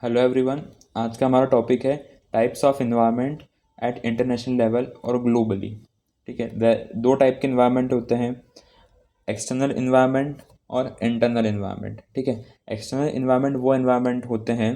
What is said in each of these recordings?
Hello everyone. आज का हमारा टॉपिक है types of environment at international level और ग्लोबली। ठीक है, दो टाइप के इन्वायरमेंट होते हैं, एक्सटर्नल इन्वायरमेंट और इंटरनल इन्वायरमेंट। ठीक है, एक्सटर्नल इन्वायरमेंट वो इन्वायरमेंट होते हैं,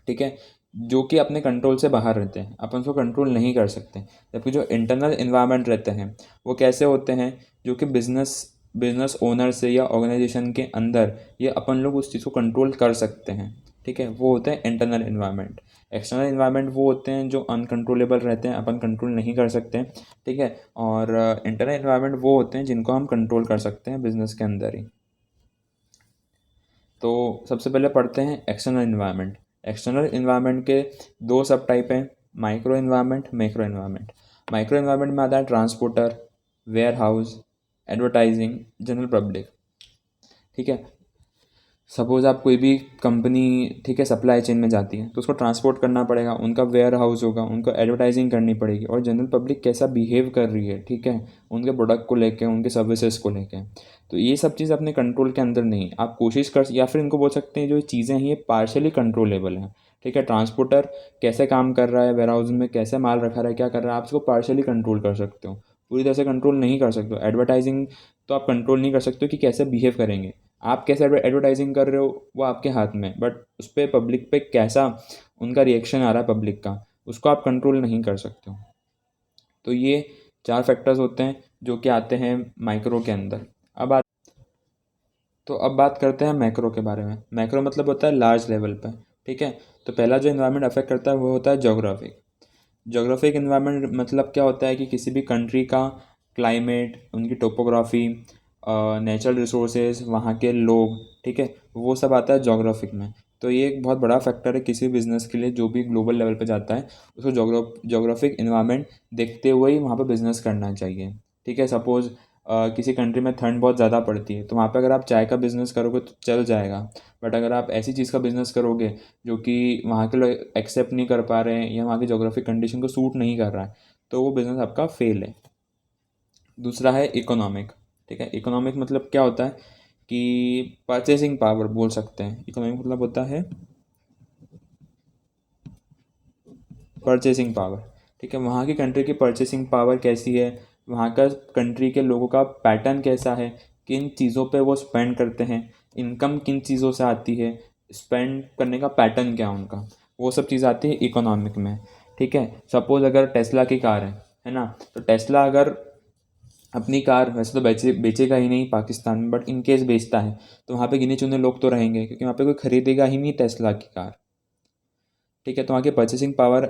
ठीक है, जो कि अपने कंट्रोल से बाहर रहते हैं, अपन उसको कंट्रोल नहीं कर सकते। जबकि जो इंटरनल इन्वायरमेंट रहते हैं वो कैसे होते हैं, जो कि बिजनेस बिजनेस ओनर से या ऑर्गेनाइजेशन के अंदर ये अपन लोग उस चीज़ को कंट्रोल कर सकते हैं। ठीक है, वो होते हैं इंटरनल इन्वायरमेंट। एक्सटर्नल इन्वायरमेंट वो होते हैं जो अनकंट्रोलेबल रहते हैं, अपन कंट्रोल नहीं कर सकते। ठीक है, और इंटरनल इन्वायरमेंट वो होते हैं जिनको हम कंट्रोल कर सकते हैं बिजनेस के अंदर ही। तो सबसे पहले पढ़ते हैं एक्सटर्नल इन्वायरमेंट। एक्सटर्नल इन्वायरमेंट के दो सब टाइप हैं, micro environment, macro environment. Micro environment में आता है transporter, warehouse, advertising, general public. ठीक है, सपोज़ आप कोई भी कंपनी, ठीक है, सप्लाई चेन में जाती है तो उसको ट्रांसपोर्ट करना पड़ेगा, उनका वेयर हाउस होगा, उनको एडवर्टाइजिंग करनी पड़ेगी, और जनरल पब्लिक कैसा बिहेव कर रही है, ठीक है, उनके प्रोडक्ट को लेके, उनके सर्विसेज को लेके। तो ये सब चीज़ अपने कंट्रोल के अंदर नहीं। आप कोशिश कर, या फिर इनको बोल सकते हैं जो चीज़ें हैं ये पार्शियली कंट्रोलेबल हैं। ठीक है, ट्रांसपोर्टर कैसे काम कर रहा है, वेयर हाउस में कैसे माल रखा रहा है, क्या कर रहा है, आप इसको पार्शियली कंट्रोल कर सकते हो, पूरी तरह से कंट्रोल नहीं कर सकते हो। एडवर्टाइजिंग तो आप कंट्रोल नहीं कर सकते हो कि कैसे बिहेव करेंगे, आप कैसे एडवर्टाइजिंग कर रहे हो वो आपके हाथ में, बट उस पर पब्लिक पे कैसा उनका रिएक्शन आ रहा है पब्लिक का, उसको आप कंट्रोल नहीं कर सकते हो। तो ये चार फैक्टर्स होते हैं जो कि आते हैं माइक्रो के अंदर। अब बात करते हैं मैक्रो के बारे में। मैक्रो मतलब होता है लार्ज लेवल पे। ठीक है, तो पहला जो इन्वायरमेंट अफेक्ट करता है वो होता है जोग्राफिक। जोग्राफिक इन्वायरमेंट मतलब क्या होता है कि किसी भी कंट्री का क्लाइमेट, उनकी टोपोग्राफी, नेचुरल रिसोर्सेज, वहाँ के लोग, ठीक है, वो सब आता है जोग्राफिक में। तो ये एक बहुत बड़ा फैक्टर है किसी भी बिज़नेस के लिए, जो भी ग्लोबल लेवल पे जाता है उसको जोग्राफिक इन्वायरमेंट देखते हुए ही वहाँ पे बिज़नेस करना चाहिए। ठीक है, सपोज़ किसी कंट्री में ठंड बहुत ज़्यादा पड़ती है तो वहाँ पे अगर आप चाय का बिज़नेस करोगे तो चल जाएगा, बट अगर आप ऐसी चीज़ का बिज़नेस करोगे जो कि वहाँ के लोग एक्सेप्ट नहीं कर पा रहे हैं या वहाँ की जोग्राफिक कंडीशन को सूट नहीं कर रहा है, तो वो बिज़नेस आपका फेल है। दूसरा है इकोनॉमिक। ठीक है, इकोनॉमिक मतलब क्या होता है कि परचेसिंग पावर बोल सकते हैं। इकोनॉमिक मतलब होता है परचेसिंग पावर। ठीक है, वहाँ की कंट्री की परचेसिंग पावर कैसी है, वहाँ का कंट्री के लोगों का पैटर्न कैसा है, किन चीज़ों पे वो स्पेंड करते हैं, इनकम किन चीज़ों से आती है, स्पेंड करने का पैटर्न क्या है उनका, वो सब चीज़ आती है इकोनॉमिक में। ठीक है, सपोज़ अगर टेस्ला की कार है ना, तो टेस्ला अगर अपनी कार वैसे तो बेचेगा ही नहीं पाकिस्तान में, बट इन केस बेचता है तो वहाँ पे गिने चुने लोग तो रहेंगे, क्योंकि वहाँ पे कोई खरीदेगा ही नहीं टेस्ला की कार। ठीक है, तो वहाँ की परचेसिंग पावर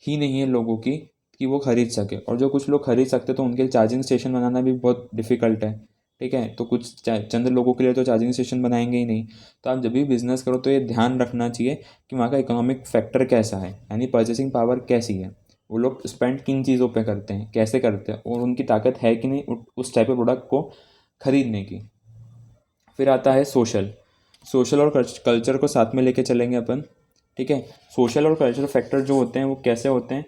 ही नहीं है लोगों की कि वो खरीद सके, और जो कुछ लोग खरीद सकते तो उनके लिए चार्जिंग स्टेशन बनाना भी बहुत डिफ़िकल्ट है। ठीक है, तो कुछ चंद लोगों के लिए तो चार्जिंग स्टेशन बनाएंगे ही नहीं। तो आप जब भी बिज़नेस करो तो ये ध्यान रखना चाहिए कि वहाँ का इकोनॉमिक फैक्टर कैसा है, यानी परचेसिंग पावर कैसी है, वो लोग स्पेंड किन चीज़ों पे करते हैं, कैसे करते हैं, और उनकी ताकत है कि नहीं उस टाइप के प्रोडक्ट को खरीदने की। फिर आता है सोशल। सोशल और कल्चर को साथ में लेके चलेंगे अपन। ठीक है, सोशल और कल्चरल फैक्टर जो होते हैं वो कैसे होते हैं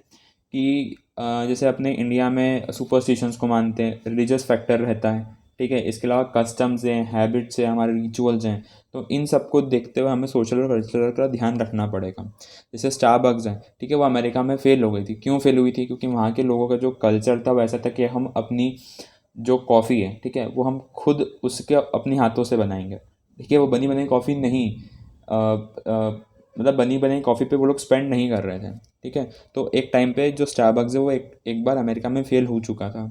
कि जैसे अपने इंडिया में सुपरस्टिशंस को मानते हैं, रिलीजियस फैक्टर रहता है। ठीक है, इसके अलावा कस्टम्स हैं, हैबिट्स हैं, हमारे रिचुअल्स हैं। तो इन सबको देखते हुए हमें सोशल और कल्चरल का ध्यान रखना पड़ेगा। जैसे स्टारबक्स है, ठीक है, वो अमेरिका में फेल हो गई थी। क्यों फेल हुई थी? क्योंकि वहाँ के लोगों का जो कल्चर था वैसा था कि हम अपनी जो कॉफ़ी है, ठीक है, वो हम खुद उसके अपने हाथों से बनाएंगे। ठीक है, वो बनी बनाई कॉफ़ी नहीं, मतलब बनी बनाई कॉफ़ी पे वो लोग स्पेंड नहीं कर रहे थे। ठीक है, तो एक टाइम पे जो स्टारबक्स है वो एक बार अमेरिका में फेल हो चुका था।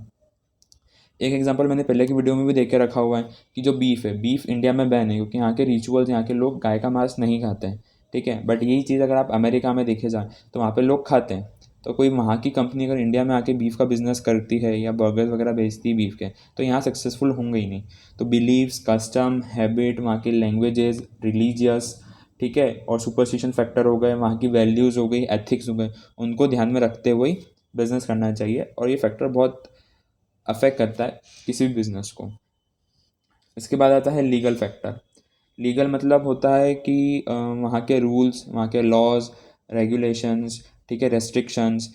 एक एग्जांपल मैंने पहले की वीडियो में भी देख के रखा हुआ है कि जो बीफ है, बीफ इंडिया में बैन है क्योंकि यहाँ के रिचुअल्स, यहाँ के लोग गाय का मांस नहीं खाते हैं। ठीक है, बट यही चीज़ अगर आप अमेरिका में देखे जाए तो वहाँ पे लोग खाते हैं। तो कोई वहाँ की कंपनी अगर इंडिया में आके बीफ का बिजनेस करती है या बर्गर्स वगैरह बेचती है बीफ के, तो यहाँ सक्सेसफुल होंगे ही नहीं। तो बिलीव्स, कस्टम, हैबिट, वहाँ की लैंग्वेजेस, रिलीजियस, ठीक है, और सुपरस्टिशन फैक्टर हो गए, वहाँ की वैल्यूज़ हो गई, एथिक्स हो गए, उनको ध्यान में रखते हुए ही बिज़नेस करना चाहिए। और ये फैक्टर बहुत अफेक्ट करता है किसी भी बिज़नेस को। इसके बाद आता है लीगल फैक्टर। लीगल मतलब होता है कि वहाँ के रूल्स, वहाँ के लॉज, रेगुलेशंस, ठीक है, रेस्ट्रिक्शंस,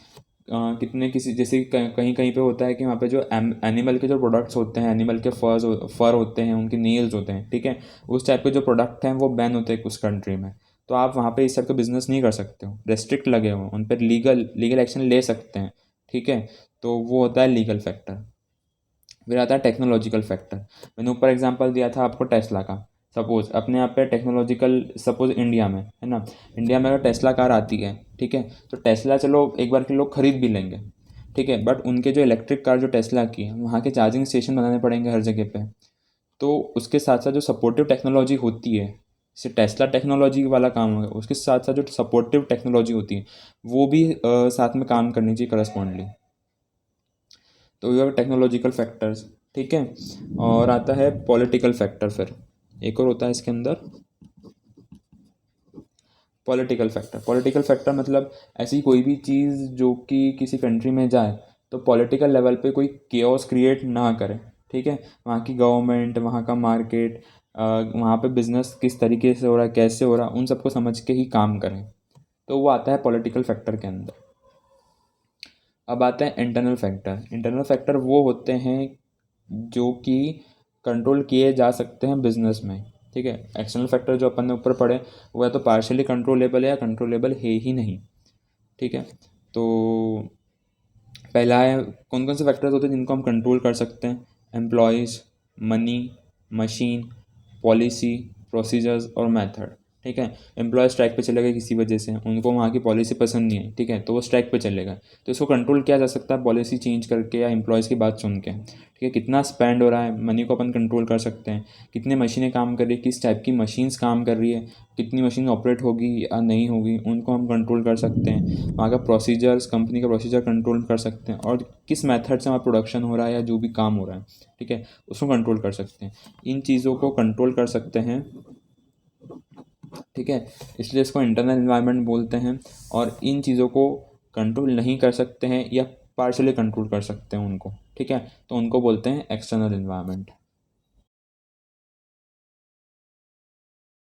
कितने किसी जैसे कहीं कहीं पे होता है कि वहाँ पे जो एनिमल के जो प्रोडक्ट्स होते हैं, एनिमल के फर होते हैं, उनके नेल्स होते हैं, ठीक है, उस टाइप के जो प्रोडक्ट हैं वो बैन होते हैं उस कंट्री में। तो आप वहाँ पे इस टाइप का बिजनेस नहीं कर सकते हो, रेस्ट्रिक्ट लगे हो उन पर, लीगल एक्शन ले सकते हैं, ठीक है। तो वो होता है लीगल फैक्टर। फिर आता है टेक्नोलॉजिकल फैक्टर। मैंने ऊपर एग्जांपल दिया था आपको टेस्ला का। सपोज अपने यहाँ पे टेक्नोलॉजिकल, सपोज इंडिया में है ना, इंडिया में अगर टेस्ला कार आती है, ठीक है, तो टेस्ला चलो एक बार के लोग खरीद भी लेंगे, ठीक है, बट उनके जो इलेक्ट्रिक कार जो टेस्ला की है वहाँ के चार्जिंग स्टेशन बनाने पड़ेंगे हर जगह पे। तो उसके साथ साथ जो सपोर्टिव टेक्नोलॉजी होती है, जैसे टेस्ला टेक्नोलॉजी वाला काम होगा, उसके साथ साथ जो सपोर्टिव टेक्नोलॉजी होती है वो भी साथ में काम करनी चाहिए करस्पॉन्डली। तो ये टेक्नोलॉजिकल फैक्टर्स, ठीक है। और आता है पॉलिटिकल फैक्टर, फिर एक और होता है इसके अंदर पॉलिटिकल फैक्टर। पॉलिटिकल फैक्टर मतलब ऐसी कोई भी चीज़ जो कि किसी कंट्री में जाए तो पॉलिटिकल लेवल पे कोई केओस क्रिएट ना करे, ठीक है। वहाँ की गवर्नमेंट, वहाँ का मार्केट, वहाँ पे बिजनेस किस तरीके से हो रहा है, कैसे हो रहा है, उन सबको समझ के ही काम करें। तो वो आता है पॉलिटिकल फैक्टर के अंदर। अब आते हैं इंटरनल फैक्टर। इंटरनल फैक्टर वो होते हैं जो कि कंट्रोल किए जा सकते हैं बिजनेस में, ठीक है। एक्सटर्नल फैक्टर जो अपन ने ऊपर पढ़े वो या तो पार्शियली कंट्रोलेबल है या कंट्रोलेबल है ही नहीं, ठीक है। तो पहला है, कौन कौन से फैक्टर्स होते हैं जिनको हम कंट्रोल कर सकते हैं? Employees, money, machine, policy, procedures और मेथड, ठीक है। एम्प्लॉय स्ट्राइक पे चले गए किसी वजह से, उनको वहाँ की पॉलिसी पसंद नहीं है, ठीक है, तो वो स्ट्राइक पे चलेगा। तो इसको कंट्रोल किया जा सकता है पॉलिसी चेंज करके या एम्प्लॉयज़ की बात सुन के, ठीक है। कितना स्पेंड हो रहा है, मनी को अपन कंट्रोल कर सकते हैं। कितने मशीनें काम कर रही है, किस टाइप की मशीन्स काम कर रही है, कितनी मशीन ऑपरेट होगी या नहीं होगी, उनको हम कंट्रोल कर सकते हैं। वहाँ का प्रोसीजर्स, कंपनी का प्रोसीजर कंट्रोल कर सकते हैं, और किस मेथड से वहाँ प्रोडक्शन हो रहा है या जो भी काम हो रहा है, ठीक है, उसको कंट्रोल कर सकते हैं। इन चीज़ों को कंट्रोल कर सकते हैं, ठीक है। इसलिए इसको इंटरनल इन्वायरमेंट बोलते हैं। और इन चीज़ों को कंट्रोल नहीं कर सकते हैं या पार्शली कंट्रोल कर सकते हैं उनको, ठीक है, तो उनको बोलते हैं एक्सटर्नल इन्वायरमेंट।